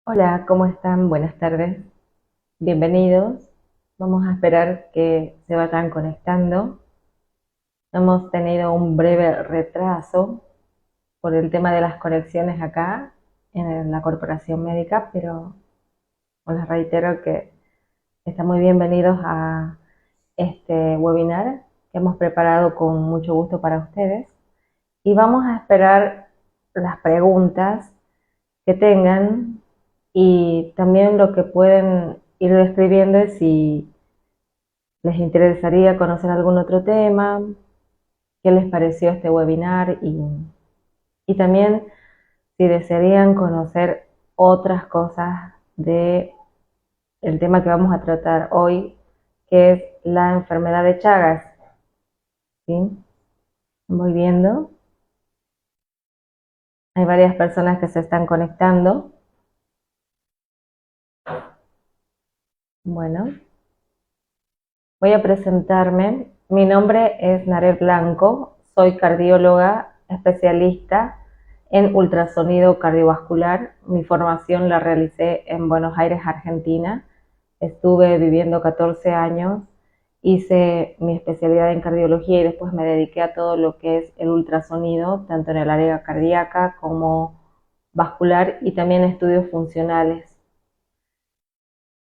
Hola, ¿cómo están? Buenas tardes. Bienvenidos. Vamos a esperar que se vayan conectando. Hemos tenido un breve retraso por el tema de las conexiones acá en la corporación médica, pero les reitero que están muy bienvenidos a este webinar que hemos preparado con mucho gusto para ustedes. Y vamos a esperar las preguntas que tengan y también lo que pueden ir describiendo es si les interesaría conocer algún otro tema, qué les pareció este webinar y también si desearían conocer otras cosas de el tema que vamos a tratar hoy, que es la enfermedad de Chagas. ¿Sí? Voy viendo. Hay varias personas que se están conectando. Bueno, voy a presentarme. Mi nombre es Naret Blanco, soy cardióloga especialista en ultrasonido cardiovascular. Mi formación la realicé en Buenos Aires, Argentina. Estuve viviendo 14 años, hice mi especialidad en cardiología y después me dediqué a todo lo que es el ultrasonido, tanto en el área cardíaca como vascular y también estudios funcionales.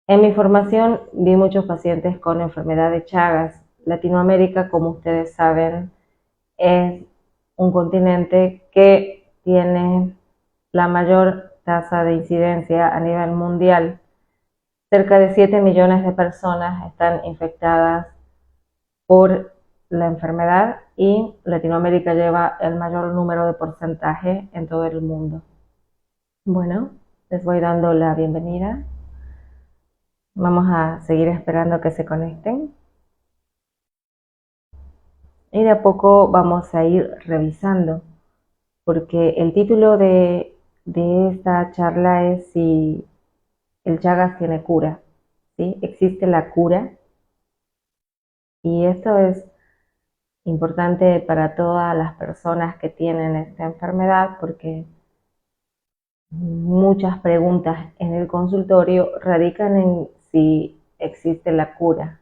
En mi formación vi muchos pacientes con enfermedad de Chagas. Latinoamérica, como ustedes saben, es un continente que tiene la mayor tasa de incidencia a nivel mundial. Cerca de 7 millones de personas están infectadas por la enfermedad y Latinoamérica lleva el mayor número de porcentaje en todo el mundo. Bueno, les voy dando la bienvenida. Vamos a seguir esperando que se conecten. Y de a poco vamos a ir revisando, porque el título de esta charla es si el Chagas tiene cura, ¿sí? ¿Existe la cura? Y esto es importante para todas las personas que tienen esta enfermedad, porque muchas preguntas en el consultorio radican en si existe la cura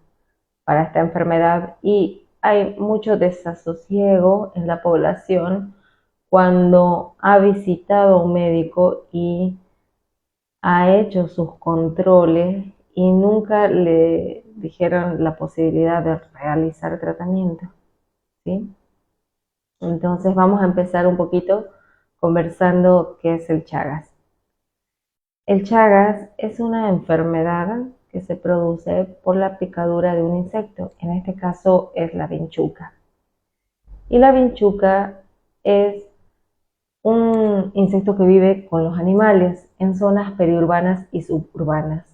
para esta enfermedad y hay mucho desasosiego en la población cuando ha visitado a un médico y ha hecho sus controles y nunca le dijeron la posibilidad de realizar tratamiento, ¿sí? Entonces vamos a empezar un poquito conversando qué es el Chagas. El Chagas es una enfermedad que se produce por la picadura de un insecto, en este caso es la vinchuca. Y la vinchuca es un insecto que vive con los animales en zonas periurbanas y suburbanas.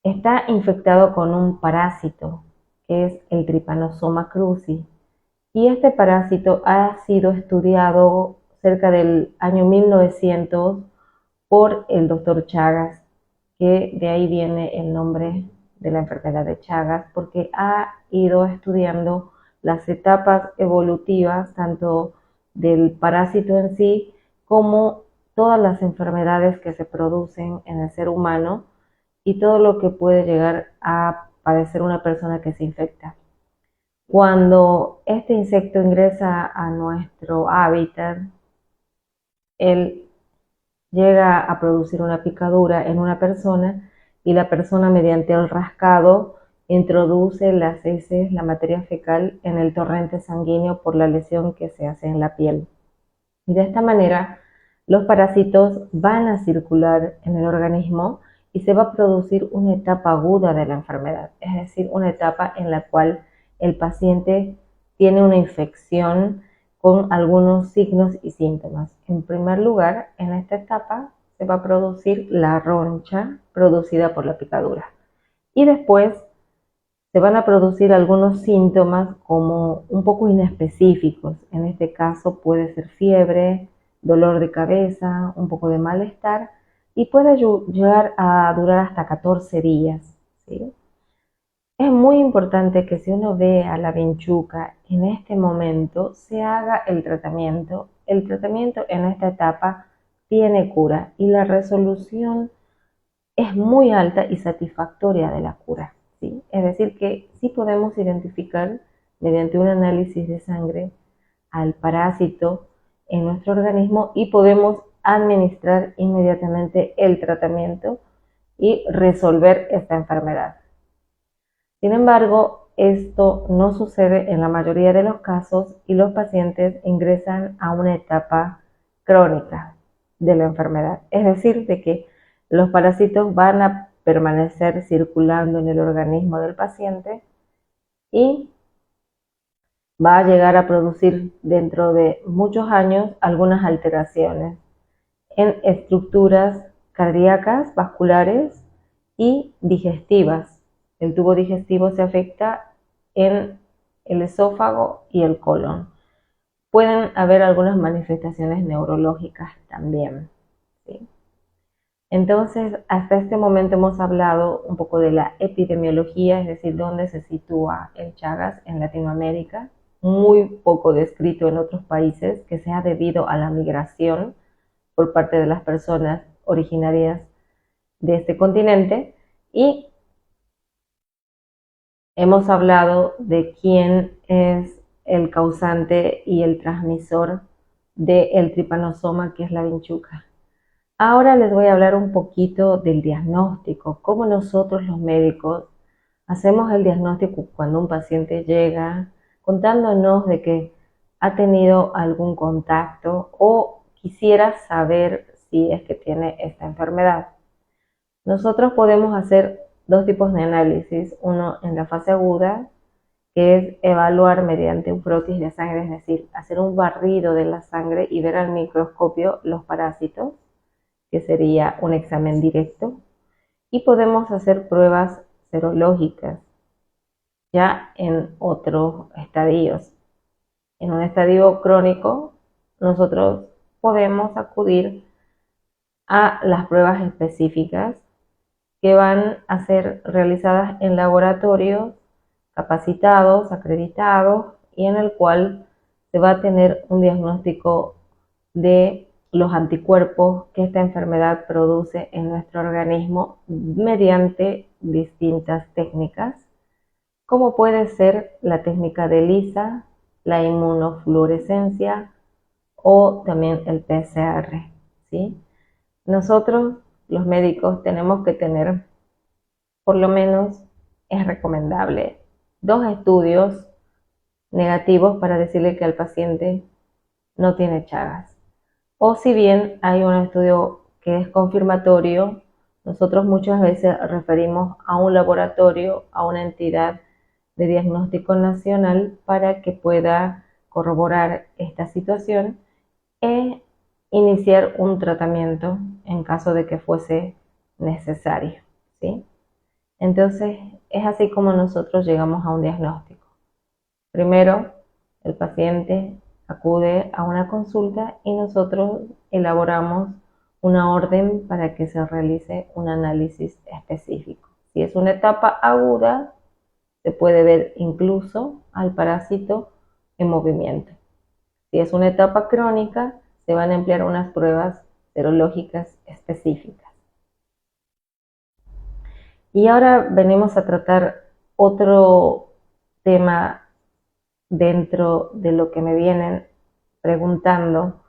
Está infectado con un parásito, que es el Trypanosoma cruzi. Y este parásito ha sido estudiado cerca del año 1900 por el doctor Chagas, que de ahí viene el nombre de la enfermedad de Chagas, porque ha ido estudiando las etapas evolutivas tanto del parásito en sí como todas las enfermedades que se producen en el ser humano y todo lo que puede llegar a padecer una persona que se infecta. Cuando este insecto ingresa a nuestro hábitat, él llega a producir una picadura en una persona y la persona mediante el rascado introduce las heces, la materia fecal, en el torrente sanguíneo por la lesión que se hace en la piel. Y de esta manera los parásitos van a circular en el organismo y se va a producir una etapa aguda de la enfermedad, es decir, una etapa en la cual el paciente tiene una infección con algunos signos y síntomas. En primer lugar, en esta etapa se va a producir la roncha producida por la picadura y después se van a producir algunos síntomas como un poco inespecíficos. En este caso puede ser fiebre, dolor de cabeza, un poco de malestar y puede llegar a durar hasta 14 días, ¿sí? Es muy importante que si uno ve a la vinchuca en este momento, se haga el tratamiento. El tratamiento en esta etapa tiene cura y la resolución es muy alta y satisfactoria de la cura, ¿sí? Es decir, que sí podemos identificar mediante un análisis de sangre al parásito en nuestro organismo y podemos administrar inmediatamente el tratamiento y resolver esta enfermedad. Sin embargo, esto no sucede en la mayoría de los casos y los pacientes ingresan a una etapa crónica de la enfermedad. Es decir, de que los parásitos van a permanecer circulando en el organismo del paciente y va a llegar a producir dentro de muchos años algunas alteraciones en estructuras cardíacas, vasculares y digestivas. El tubo digestivo se afecta en el esófago y el colon. Pueden haber algunas manifestaciones neurológicas también, ¿sí? Entonces, hasta este momento hemos hablado un poco de la epidemiología, es decir, dónde se sitúa el Chagas en Latinoamérica, muy poco descrito en otros países, que sea debido a la migración por parte de las personas originarias de este continente, y hemos hablado de quién es el causante y el transmisor del tripanosoma, que es la vinchuca. Ahora les voy a hablar un poquito del diagnóstico, cómo nosotros los médicos hacemos el diagnóstico cuando un paciente llega contándonos de que ha tenido algún contacto o quisiera saber si es que tiene esta enfermedad. Nosotros podemos hacer dos tipos de análisis, uno en la fase aguda, que es evaluar mediante un frotis de sangre, es decir, hacer un barrido de la sangre y ver al microscopio los parásitos, que sería un examen directo, y podemos hacer pruebas serológicas ya en otros estadios. En un estadio crónico, nosotros podemos acudir a las pruebas específicas que van a ser realizadas en laboratorios capacitados, acreditados, y en el cual se va a tener un diagnóstico de los anticuerpos que esta enfermedad produce en nuestro organismo mediante distintas técnicas, como puede ser la técnica de ELISA, la inmunofluorescencia o también el PCR, ¿sí? Nosotros, los médicos, tenemos que tener, por lo menos es recomendable, 2 estudios negativos para decirle que el paciente no tiene Chagas. O si bien hay un estudio que es confirmatorio, nosotros muchas veces referimos a un laboratorio, a una entidad de diagnóstico nacional para que pueda corroborar esta situación e iniciar un tratamiento en caso de que fuese necesario, ¿sí? Entonces, es así como nosotros llegamos a un diagnóstico. Primero, el paciente acude a una consulta y nosotros elaboramos una orden para que se realice un análisis específico. Si es una etapa aguda, se puede ver incluso al parásito en movimiento. Si es una etapa crónica, se van a emplear unas pruebas serológicas específicas. Y ahora venimos a tratar otro tema dentro de lo que me vienen preguntando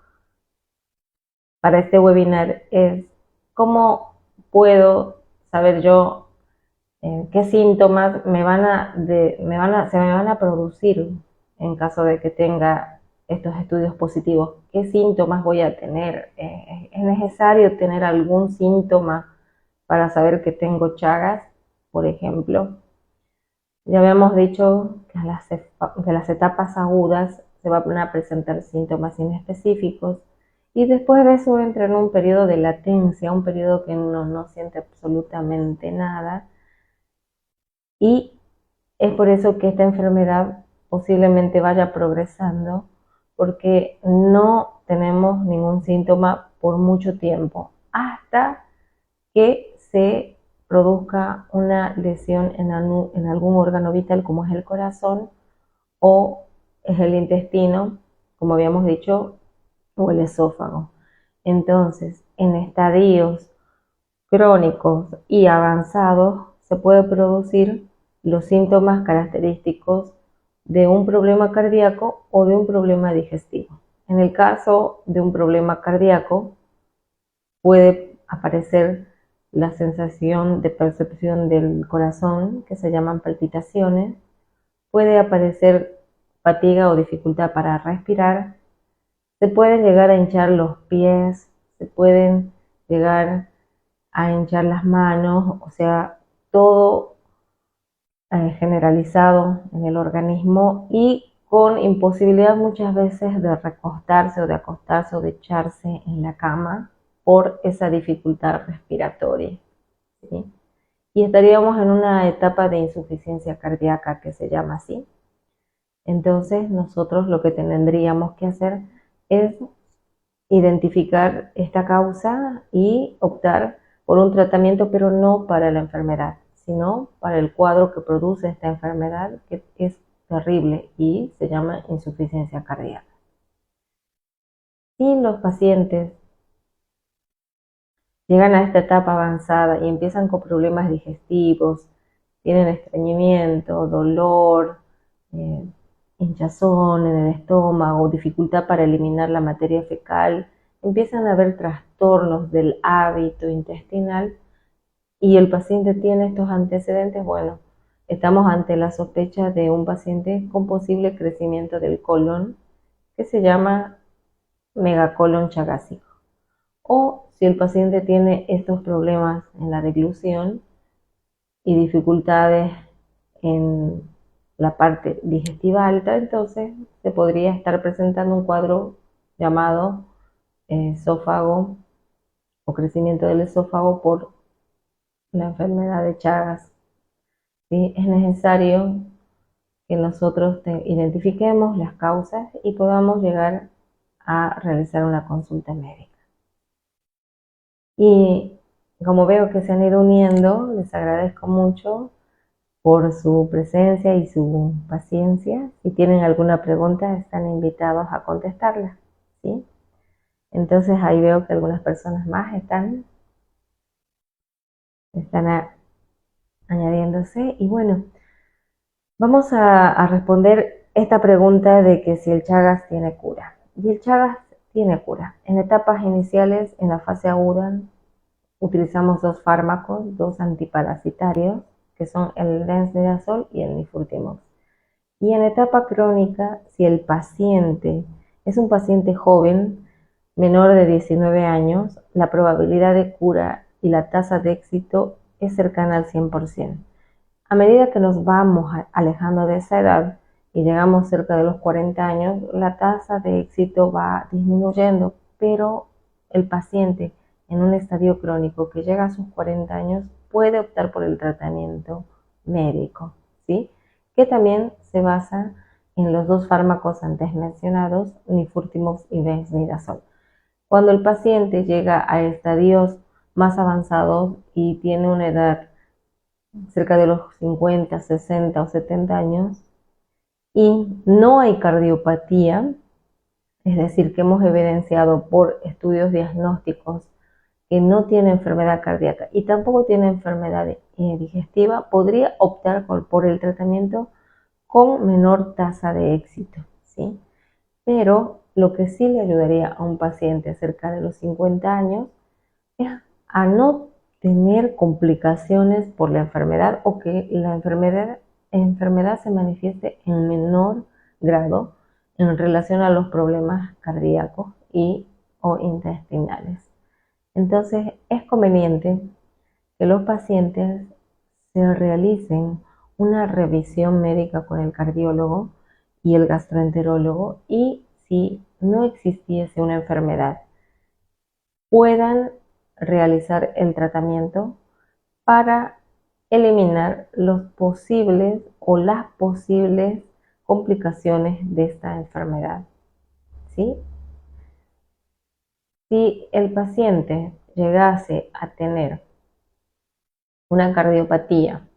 para este webinar, es cómo puedo saber yo qué síntomas se me van a producir en caso de que tenga estos estudios positivos. ¿Qué síntomas voy a tener? ¿Es necesario tener algún síntoma para saber que tengo Chagas, por ejemplo? Ya habíamos dicho que las etapas agudas se van a presentar síntomas inespecíficos y después de eso entra en un periodo de latencia, un periodo que uno no siente absolutamente nada, y es por eso que esta enfermedad posiblemente vaya progresando, porque no tenemos ningún síntoma por mucho tiempo, hasta que se produzca una lesión en algún órgano vital, como es el corazón o es el intestino, como habíamos dicho, o el esófago. Entonces, en estadios crónicos y avanzados se puede producir los síntomas característicos de un problema cardíaco o de un problema digestivo. En el caso de un problema cardíaco, puede aparecer la sensación de percepción del corazón, que se llaman palpitaciones, puede aparecer fatiga o dificultad para respirar, se pueden llegar a hinchar los pies, se pueden llegar a hinchar las manos, o sea, todo generalizado en el organismo y con imposibilidad muchas veces de recostarse o de acostarse o de echarse en la cama por esa dificultad respiratoria, ¿sí? Y estaríamos en una etapa de insuficiencia cardíaca que se llama así. Entonces nosotros lo que tendríamos que hacer es identificar esta causa y optar por un tratamiento, pero no para la enfermedad, sino para el cuadro que produce esta enfermedad, que es terrible y se llama insuficiencia cardíaca. Si los pacientes llegan a esta etapa avanzada y empiezan con problemas digestivos, tienen estreñimiento, dolor, eh, hinchazón en el estómago, dificultad para eliminar la materia fecal, empiezan a haber trastornos del hábito intestinal y el paciente tiene estos antecedentes, bueno, estamos ante la sospecha de un paciente con posible crecimiento del colon, que se llama megacolon chagásico. O si el paciente tiene estos problemas en la deglución y dificultades en la parte digestiva alta, entonces se podría estar presentando un cuadro llamado esófago o crecimiento del esófago por la enfermedad de Chagas. ¿Sí? Es necesario que nosotros identifiquemos las causas y podamos llegar a realizar una consulta médica. Y como veo que se han ido uniendo, les agradezco mucho por su presencia y su paciencia. Si tienen alguna pregunta, están invitados a contestarla, ¿sí? Entonces ahí veo que algunas personas más están añadiéndose. Y bueno, vamos a responder esta pregunta de que si el Chagas tiene cura. Y el Chagas tiene cura. En etapas iniciales, en la fase aguda, utilizamos dos fármacos, dos antiparasitarios, que son el densnidazol y el nifurtimox. Y en etapa crónica, si el paciente es un paciente joven, menor de 19 años, la probabilidad de cura y la tasa de éxito es cercana al 100%. A medida que nos vamos alejando de esa edad y llegamos cerca de los 40 años, la tasa de éxito va disminuyendo, pero el paciente en un estadio crónico que llega a sus 40 años puede optar por el tratamiento médico, ¿sí? Que también se basa en los dos fármacos antes mencionados, nifurtimox y densnidazol. Cuando el paciente llega a estadios más avanzados y tiene una edad cerca de los 50, 60 o 70 años y no hay cardiopatía, es decir, que hemos evidenciado por estudios diagnósticos que no tiene enfermedad cardíaca y tampoco tiene enfermedad digestiva, podría optar por el tratamiento con menor tasa de éxito, ¿sí? Pero lo que sí le ayudaría a un paciente cerca de los 50 años es a no tener complicaciones por la enfermedad o que la enfermedad se manifieste en menor grado en relación a los problemas cardíacos y o intestinales. Entonces es conveniente que los pacientes se realicen una revisión médica con el cardiólogo y el gastroenterólogo y si no existiese una enfermedad, puedan realizar el tratamiento para eliminar los posibles o las posibles complicaciones de esta enfermedad, ¿sí? Si el paciente llegase a tener una cardiopatía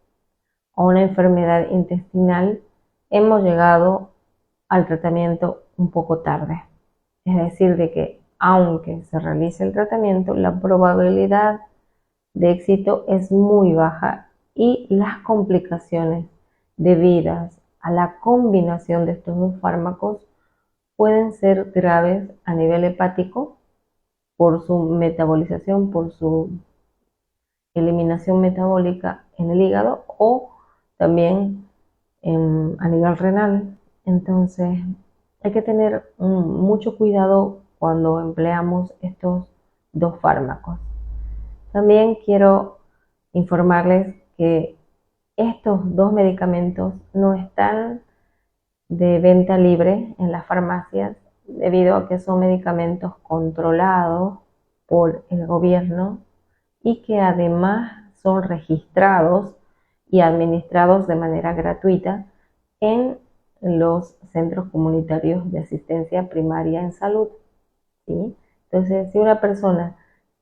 o una enfermedad intestinal, hemos llegado al tratamiento un poco tarde. Es decir, de que aunque se realice el tratamiento, la probabilidad de éxito es muy baja y las complicaciones debidas a la combinación de estos dos fármacos pueden ser graves a nivel hepático por su metabolización, por su eliminación metabólica en el hígado o también a nivel renal. Entonces hay que tener mucho cuidado cuando empleamos estos dos fármacos. También quiero informarles que estos dos medicamentos no están de venta libre en las farmacias debido a que son medicamentos controlados por el gobierno y que además son registrados y administrados de manera gratuita en los centros comunitarios de asistencia primaria en salud, ¿sí? Entonces, si una persona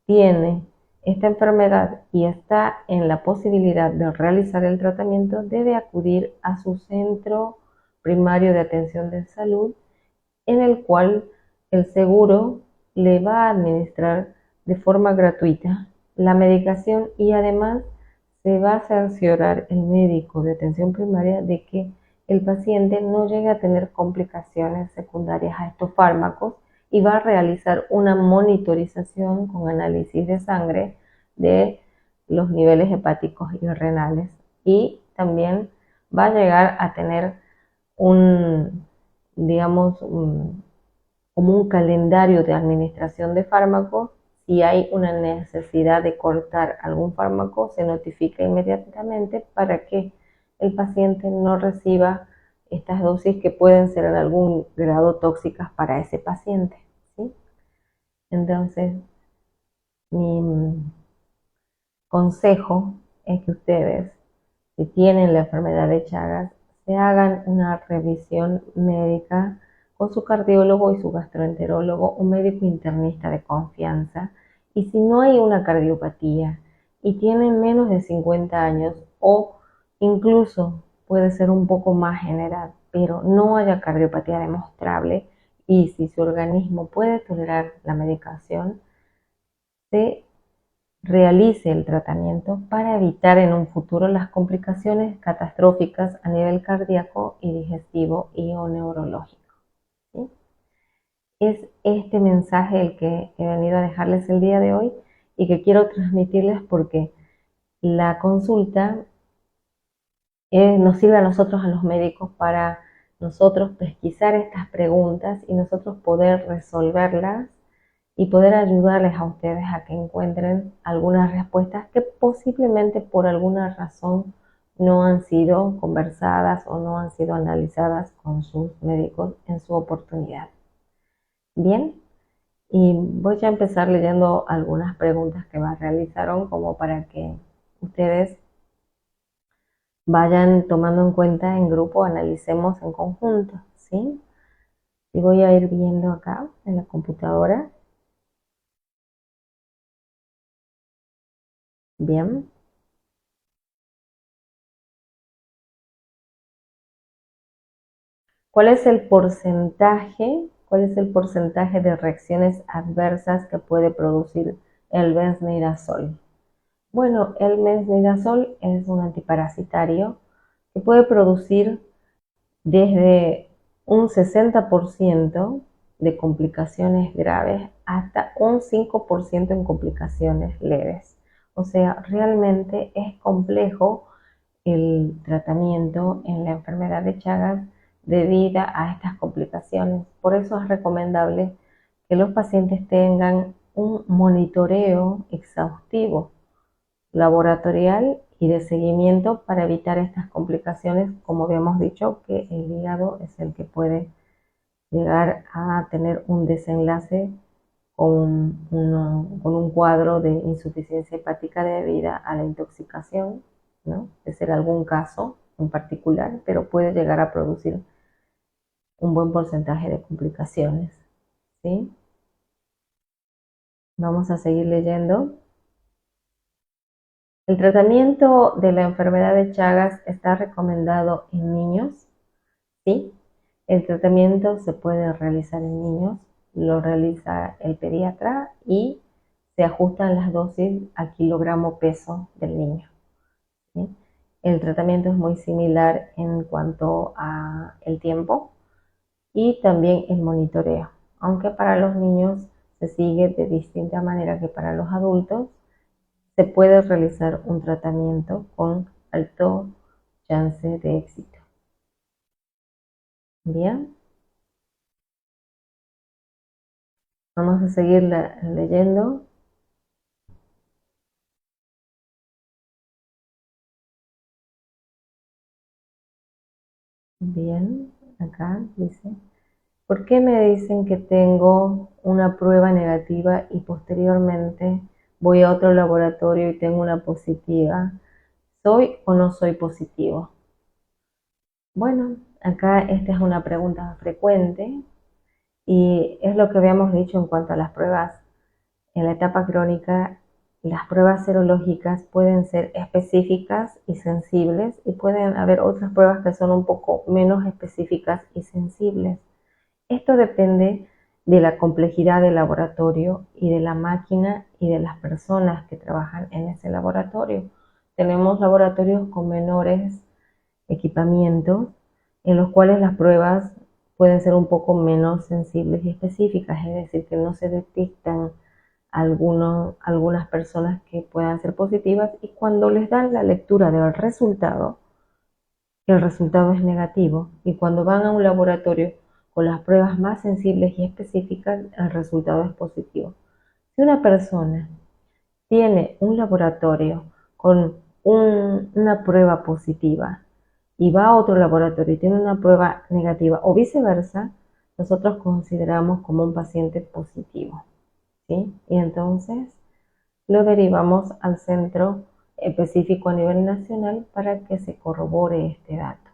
tiene esta enfermedad y está en la posibilidad de realizar el tratamiento, debe acudir a su centro primario de atención de salud, en el cual el seguro le va a administrar de forma gratuita la medicación y además se va a cerciorar el médico de atención primaria de que el paciente no llegue a tener complicaciones secundarias a estos fármacos y va a realizar una monitorización con análisis de sangre de los niveles hepáticos y renales y también va a llegar a tener un, digamos, como un calendario de administración de fármacos. Si hay una necesidad de cortar algún fármaco, se notifica inmediatamente para que el paciente no reciba estas dosis que pueden ser en algún grado tóxicas para ese paciente, ¿sí? Entonces, mi consejo es que ustedes, si tienen la enfermedad de Chagas, se hagan una revisión médica con su cardiólogo y su gastroenterólogo, un médico internista de confianza. Y si no hay una cardiopatía y tienen menos de 50 años o incluso puede ser un poco más general, pero no haya cardiopatía demostrable y si su organismo puede tolerar la medicación, se realice el tratamiento para evitar en un futuro las complicaciones catastróficas a nivel cardíaco y digestivo y o neurológico, ¿sí? Es este mensaje el que he venido a dejarles el día de hoy y que quiero transmitirles porque la consulta nos sirve a nosotros, a los médicos, para nosotros pesquisar estas preguntas y nosotros poder resolverlas y poder ayudarles a ustedes a que encuentren algunas respuestas que posiblemente por alguna razón no han sido conversadas o no han sido analizadas con sus médicos en su oportunidad. Bien, y voy a empezar leyendo algunas preguntas que me realizaron como para que ustedes vayan tomando en cuenta en grupo, analicemos en conjunto, ¿sí? Y voy a ir viendo acá en la computadora. Bien. ¿Cuál es el porcentaje? ¿Cuál es el porcentaje de reacciones adversas que puede producir el benzimidazol? Bueno, el benzimidazol es un antiparasitario que puede producir desde un 60% de complicaciones graves hasta un 5% en complicaciones leves. O sea, realmente es complejo el tratamiento en la enfermedad de Chagas debido a estas complicaciones. Por eso es recomendable que los pacientes tengan un monitoreo exhaustivo laboratorial y de seguimiento para evitar estas complicaciones, como habíamos dicho, que el hígado es el que puede llegar a tener un desenlace con un cuadro de insuficiencia hepática debida a la intoxicación, ¿no? De ser algún caso en particular, pero puede llegar a producir un buen porcentaje de complicaciones, ¿sí? Vamos a seguir leyendo. El tratamiento de la enfermedad de Chagas está recomendado en niños, ¿sí? El tratamiento se puede realizar en niños, lo realiza el pediatra y se ajustan las dosis a kilogramo peso del niño, ¿sí? El tratamiento es muy similar en cuanto a el tiempo y también el monitoreo, aunque para los niños se sigue de distinta manera que para los adultos. Se puede realizar un tratamiento con alto chance de éxito. Bien, vamos a seguir leyendo. Bien, acá dice, ¿por qué me dicen que tengo una prueba negativa y posteriormente voy a otro laboratorio y tengo una positiva? ¿Soy o no soy positivo? Bueno, acá esta es una pregunta frecuente y es lo que habíamos dicho en cuanto a las pruebas. En la etapa crónica, las pruebas serológicas pueden ser específicas y sensibles y pueden haber otras pruebas que son un poco menos específicas y sensibles. Esto depende de la complejidad del laboratorio y de la máquina y de las personas que trabajan en ese laboratorio. Tenemos laboratorios con menores equipamientos en los cuales las pruebas pueden ser un poco menos sensibles y específicas, es decir, que no se detectan algunas personas que puedan ser positivas y cuando les dan la lectura del resultado, el resultado es negativo y cuando van a un laboratorio con las pruebas más sensibles y específicas, el resultado es positivo. Si una persona tiene un laboratorio con una prueba positiva y va a otro laboratorio y tiene una prueba negativa o viceversa, nosotros consideramos como un paciente positivo, ¿sí? Y entonces lo derivamos al centro específico a nivel nacional para que se corrobore este dato.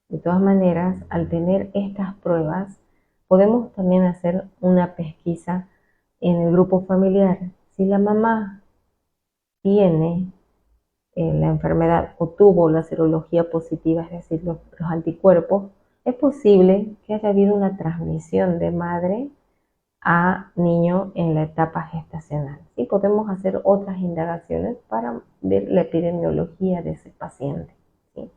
De todas maneras, al tener estas pruebas, podemos también hacer una pesquisa en el grupo familiar. Si la mamá tiene la enfermedad o tuvo la serología positiva, es decir, los anticuerpos, es posible que haya habido una transmisión de madre a niño en la etapa gestacional. Y podemos hacer otras indagaciones para ver la epidemiología de ese paciente, ¿sí?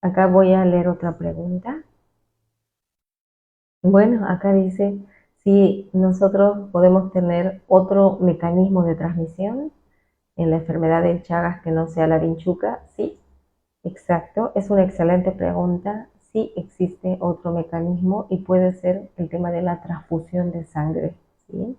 Acá voy a leer otra pregunta. Bueno, acá dice si nosotros podemos tener otro mecanismo de transmisión en la enfermedad de Chagas que no sea la vinchuca. Sí, exacto, es una excelente pregunta. Sí existe otro mecanismo y puede ser el tema de la transfusión de sangre, ¿sí?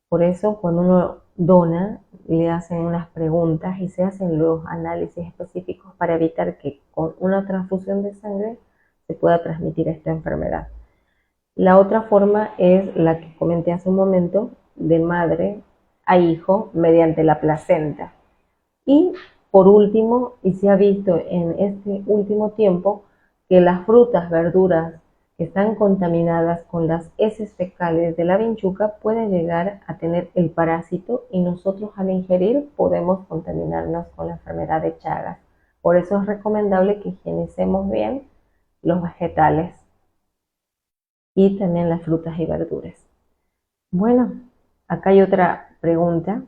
Por eso cuando uno dona, le hacen unas preguntas y se hacen los análisis específicos para evitar que con una transfusión de sangre se pueda transmitir esta enfermedad. La otra forma es la que comenté hace un momento, de madre a hijo mediante la placenta. Y por último, y se ha visto en este último tiempo, que las frutas, verduras que están contaminadas con las heces fecales de la vinchuca pueden llegar a tener el parásito y nosotros al ingerir podemos contaminarnos con la enfermedad de Chagas. Por eso es recomendable que higienicemos bien los vegetales y también las frutas y verduras. Bueno, acá hay otra pregunta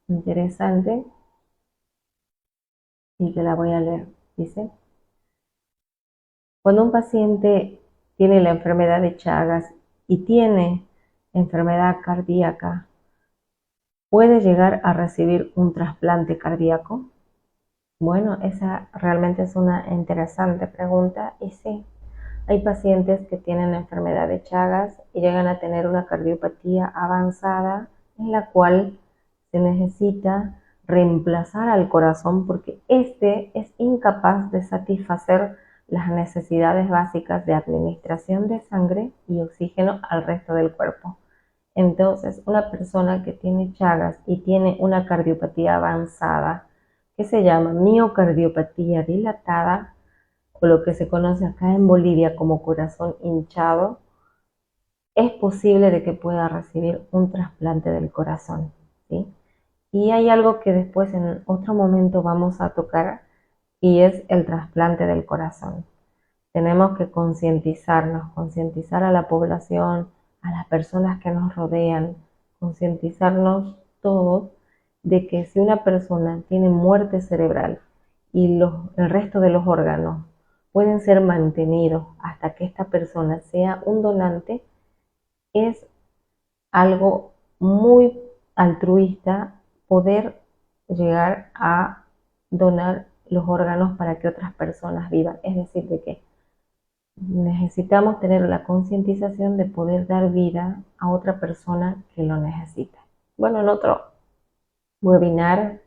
interesante y que la voy a leer. Dice, cuando un paciente tiene la enfermedad de Chagas y tiene enfermedad cardíaca, ¿puede llegar a recibir un trasplante cardíaco? Bueno, esa realmente es una interesante pregunta y sí, hay pacientes que tienen enfermedad de Chagas y llegan a tener una cardiopatía avanzada en la cual se necesita reemplazar al corazón porque este es incapaz de satisfacer las necesidades básicas de administración de sangre y oxígeno al resto del cuerpo. Entonces, una persona que tiene Chagas y tiene una cardiopatía avanzada, que se llama miocardiopatía dilatada, o lo que se conoce acá en Bolivia como corazón hinchado, es posible de que pueda recibir un trasplante del corazón, ¿sí? Y hay algo que después en otro momento vamos a tocar y es el trasplante del corazón. Tenemos que concientizarnos, concientizar a la población, a las personas que nos rodean, concientizarnos todos de que si una persona tiene muerte cerebral y el resto de los órganos pueden ser mantenidos hasta que esta persona sea un donante, es algo muy altruista poder llegar a donar los órganos para que otras personas vivan. Es decir, de que necesitamos tener la concientización de poder dar vida a otra persona que lo necesita. Bueno, en otro webinar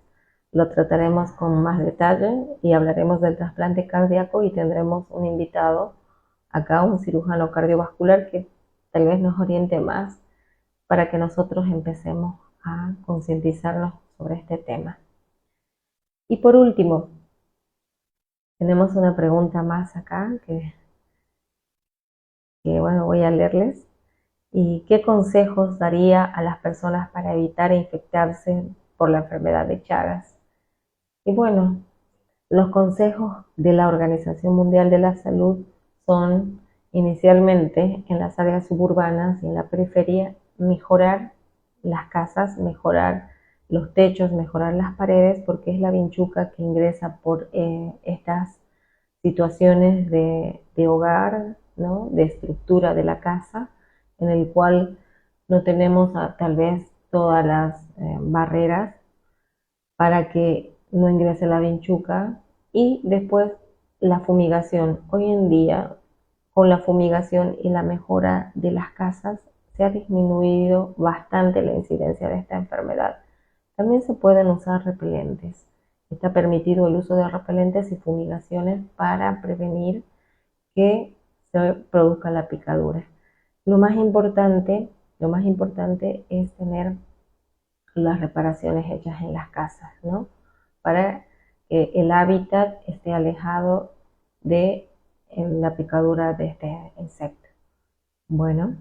lo trataremos con más detalle y hablaremos del trasplante cardíaco y tendremos un invitado acá, un cirujano cardiovascular que tal vez nos oriente más para que nosotros empecemos a concientizarnos sobre este tema. Y por último, tenemos una pregunta más acá que bueno, voy a leerles. ¿Y qué consejos daría a las personas para evitar infectarse por la enfermedad de Chagas? Y bueno, los consejos de la Organización Mundial de la Salud son inicialmente en las áreas suburbanas y en la periferia mejorar las casas, mejorar los techos, mejorar las paredes, porque es la vinchuca que ingresa por estas situaciones de hogar, ¿no? De estructura de la casa, en el cual no tenemos tal vez todas las barreras para que no ingrese la vinchuca. Y después la fumigación. Hoy en día, con la fumigación y la mejora de las casas, se ha disminuido bastante la incidencia de esta enfermedad. También se pueden usar repelentes. Está permitido el uso de repelentes y fumigaciones para prevenir que se produzca la picadura. Lo más importante es tener las reparaciones hechas en las casas, ¿no? Para que el hábitat esté alejado de la picadura de este insecto. Bueno,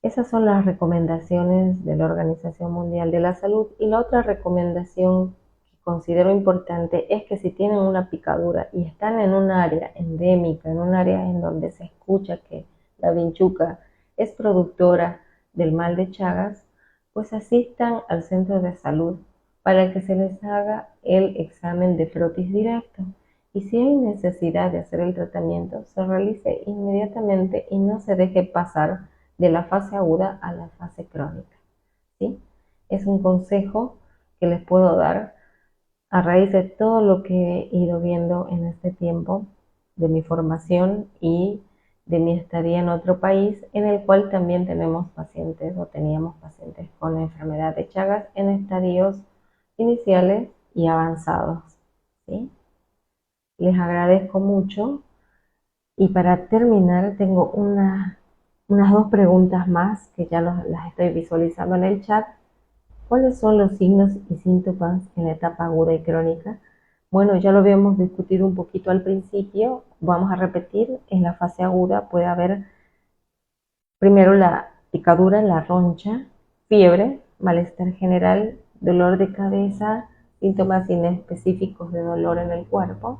esas son las recomendaciones de la Organización Mundial de la Salud. Y la otra recomendación que considero importante es que si tienen una picadura y están en un área endémica, en un área en donde se escucha que la vinchuca es productora del mal de Chagas, pues asistan al centro de salud para que se les haga el examen de frotis directo. Y si hay necesidad de hacer el tratamiento, se realice inmediatamente y no se deje pasar de la fase aguda a la fase crónica, ¿sí? Es un consejo que les puedo dar a raíz de todo lo que he ido viendo en este tiempo de mi formación y de mi estadía en otro país, en el cual también tenemos pacientes o teníamos pacientes con la enfermedad de Chagas en estadios iniciales y avanzados, ¿sí? Les agradezco mucho. Y para terminar, tengo unas dos preguntas más que ya las estoy visualizando en el chat. ¿Cuáles son los signos y síntomas en la etapa aguda y crónica? Bueno, ya lo habíamos discutido un poquito al principio. Vamos a repetir. En la fase aguda puede haber primero la picadura, la roncha, fiebre, malestar general, dolor de cabeza, síntomas inespecíficos de dolor en el cuerpo.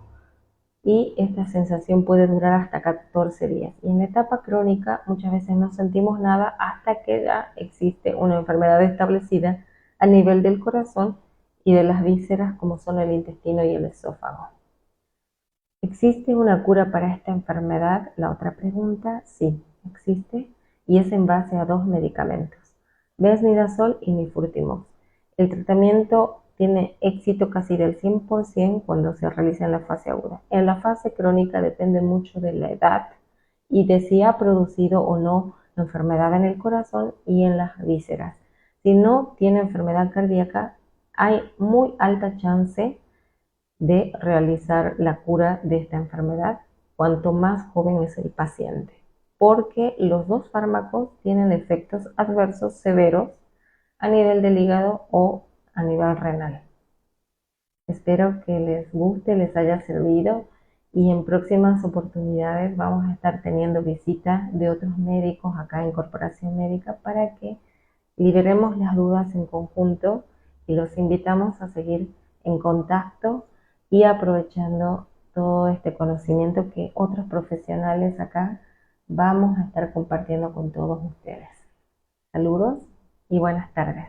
Y esta sensación puede durar hasta 14 días. Y en la etapa crónica muchas veces no sentimos nada hasta que ya existe una enfermedad establecida a nivel del corazón y de las vísceras como son el intestino y el esófago. ¿Existe una cura para esta enfermedad? La otra pregunta, sí, existe y es en base a dos medicamentos, Besnidazol y Nifurtimox. El tratamiento tiene éxito casi del 100% cuando se realiza en la fase aguda. En la fase crónica depende mucho de la edad y de si ha producido o no enfermedad en el corazón y en las vísceras. Si no tiene enfermedad cardíaca, hay muy alta chance de realizar la cura de esta enfermedad cuanto más joven es el paciente, porque los dos fármacos tienen efectos adversos severos a nivel del hígado o a nivel renal. Espero que les guste, les haya servido y en próximas oportunidades vamos a estar teniendo visitas de otros médicos acá en Corporación Médica para que liberemos las dudas en conjunto y los invitamos a seguir en contacto y aprovechando todo este conocimiento que otros profesionales acá vamos a estar compartiendo con todos ustedes. Saludos y buenas tardes.